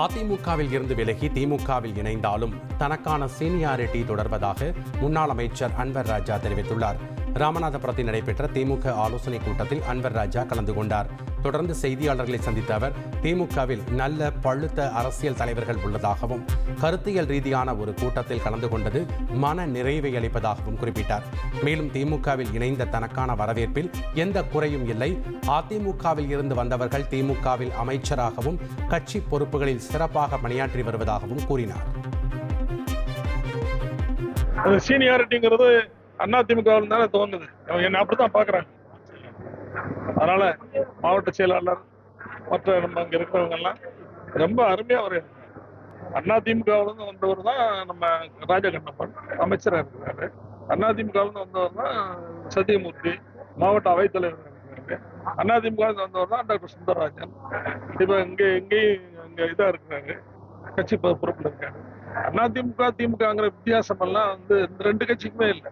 அதிமுகவில் இருந்து விலகி திமுகவில் இணைந்தாலும் தனக்கான சீனியாரிட்டி தொடர்வதாக முன்னாள் அமைச்சர் அன்வர் ராஜா தெரிவித்துள்ளார். ராமநாதபுரத்தில் நடைபெற்ற திமுக ஆலோசனைக் கூட்டத்தில் அன்வர் ராஜா கலந்து கொண்டார். தொடர்ந்து செய்தியாளர்களை சந்தித்த அவர் திமுகவில் நல்ல பழுத்த அரசியல் தலைவர்கள் உள்ளதாகவும் கருத்தியல் ரீதியான ஒரு கூட்டத்தில் கலந்து கொண்டது மன நிறைவை அளிப்பதாகவும் குறிப்பிட்டார். மேலும் திமுகவில் இணைந்த தனக்கான வரவேற்பில் எந்த குறையும் இல்லை. அதிமுகவில் இருந்து வந்தவர்கள் திமுகவில் அமைச்சராகவும் கட்சி பொறுப்புகளில் சிறப்பாக பணியாற்றி வருவதாகவும் கூறினார். சீனியாரிட்டிங்கிறது அதிமுகவில் தானே தோணுது. என்ன அப்படித்தான் பாக்குறாங்க. அதனால மாவட்ட செயலாளர் மற்ற நம்ம அங்க இருக்கிறவங்க எல்லாம் ரொம்ப அருமையா ஒரு அதிமுகவிலிருந்து வந்தவர் தான் நம்ம ராஜகண்ணப்பன் அமைச்சரா இருக்கிறாரு. அதிமுகவிலிருந்து வந்தவர் தான் சத்தியமூர்த்தி மாவட்ட அவைத்தலைவர் இருக்கிறாரு. அதிமுக வந்தவர் தான் டாக்டர் சுந்தரராஜன். இப்ப இங்க இதா இருக்கிறாரு, கட்சி பொறுப்புல இருக்காரு. அதிமுக திமுகங்கிற வித்தியாசம் எல்லாம் இந்த ரெண்டு கட்சிக்குமே இல்லை.